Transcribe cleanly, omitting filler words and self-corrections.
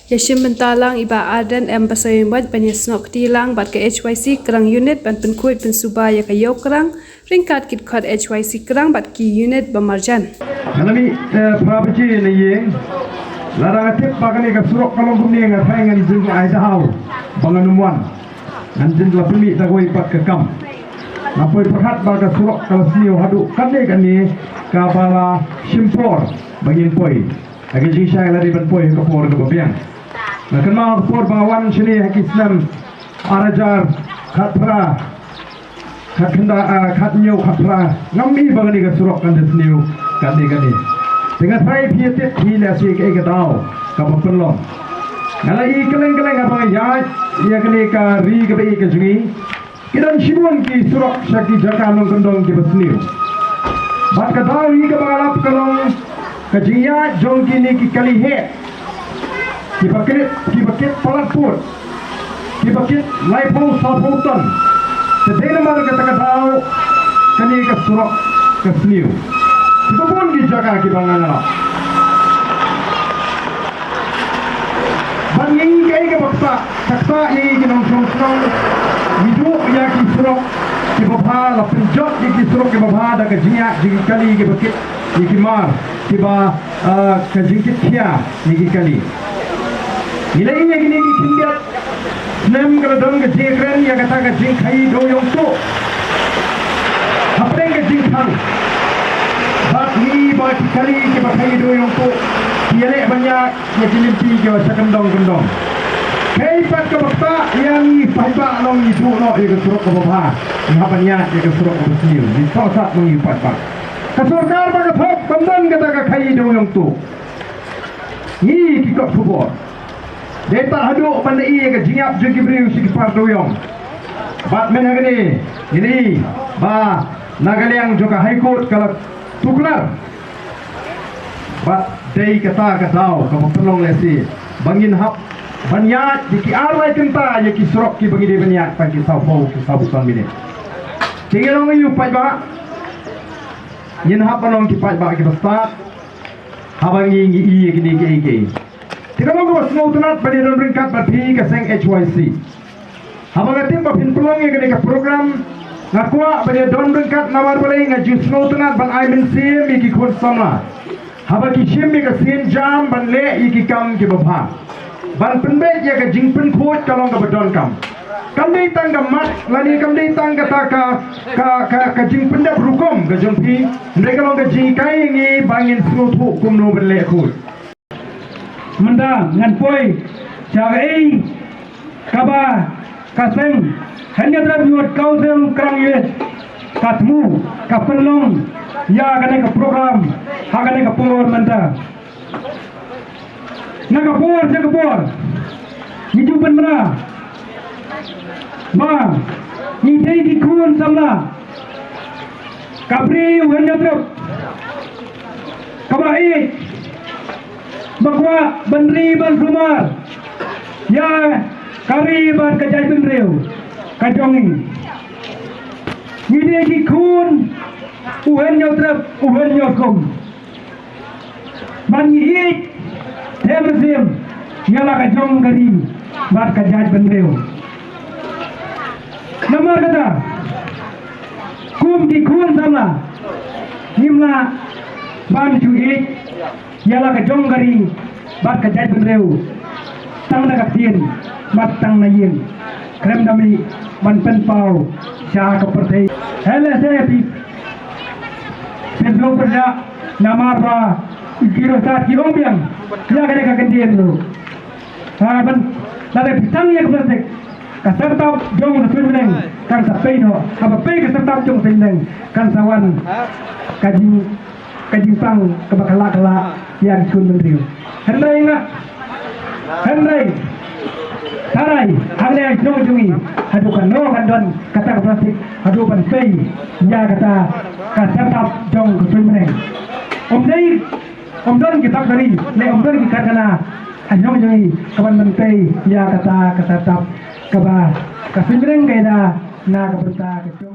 Yashim bentalang iba adan embassy bat banyasnok tilang bat ke HYC kerang unit ban penkuit pensuba ya kayo kerang ringkat kit kod HYC kerang bat ki unit bamarjan. Alami prabaji ni ye larang atip bagani ka surok kalong kumni nga thai ngan jing ai dahau banganumwan ngan jing la pemi ta goi pat ka kam napoi perhat baga surok kalasio hadu kande kani ka bala simpor bagin poi agi jing syai lari ban poi ka por ka babiang na kenal por bawan sini hak Islam arajar khatra khatnda khatnyo khatra ngami bagani ka surok kan desniu kande dengan saya piatet hila si ke gadau ka perlong ngalai keleng-keleng apa ya ia kene ka ri ke be ke jungi kidan shibun ki surak syaki jaka nong kendong ki besniu bat ka dau hi ke balap kalong ka jiya jong kini ki kali he ki bakit palaput ki bakit laipo saputan sedena mar ka dau kani ka surak ka sniu Sibukun di jaga ki bangana. Banging kay ke baksa, saksa i ki nong song hidup ya ki surok ki babha la pinjot ki surok ki babha da ka jiya ji kali ki bakit ki mar ki ba ka jingkit khia ki kali. Nilai ni ki kindiat nem ka dong ka jekren ya kata ka jing khai do yong tu. Apeng ka jing thang ni bagi kali ke pakai do yang tu kiale banyak yang kilimpi ke sakendong-kendong kai pat ke bakta yang ni paiba long ni tu no ye ke surok ke bawah ni hapanya ye ke surok ke sini di sosat mengi pat kasurkar baga thok bandang kata ka kai do yang tu ni ki kok subor deta hadu pandai ye ke jinap je kibriu si par do yang bat men hagani ini ba nagaliang juga high court kalau tuklar bat dei kata katau kamu perlong lesi bangin hap banyat diki arwai kenta ye ki surok ki bagi de banyat pagi sabu sabutan mine tinggalong yu pai ba yin hap panong ki pai ba ki basta habangi ngi i ki ni ki tinggalong ko snow tunat pada don ringkat bati ka seng HYC habangatim ba pin pelong ye ka program nakwa pada don ringkat nawar boleh ngaju snow tunat ban ai min sim ki khon sama haba ki chim mi ka sin jam ban le ki kam ki babha ban penbe ye ka jingpen khot kalong ka badon kam dei tang ka mat lani kam dei tang ka ka jingpen da rukom ka jongpi ndre kalong ka jing kai ngi bangin snow thu kum no ban le khot manda ngan poi chagai kaba kaseng hanya dalam buat kau yang kerang ye katmu kapelong ya kena ke program hakane ke por manta naga por hidupan mana ma ni dei di kun samla kapri hanya terap kabai bakwa benri ban rumah ya kari ban kajai benriu kajongi ni di kun uhen nhau trap uhen nhau kum ban hit temsim nyala kajong gari bat kajaj benreu nomor kata kum di kun sama nimla ban cuit nyala kajong gari bat kajaj benreu tang na kapien bat tang na yin krem dami ban pen pau sya ka perthai hele se pi pedro perja namar ba giro sat ki ombiang ya kare ka kendien lu ha ban lare pitang ya perthai ka serta jong na suneng kan sa peino apa pe ka serta jong suneng kan sawan kajing pang ka bakala yang sun mendriu henry nga henry tarai hale ai jungi hadu kan no kan don kata ka plastik hadu ban pei ya kata ka sertap jong ku suneng om don kita dari le om don kita kana anyong jungi kawan ban pei ya kata ka sertap ka ba ka suneng kaida na ka berta ka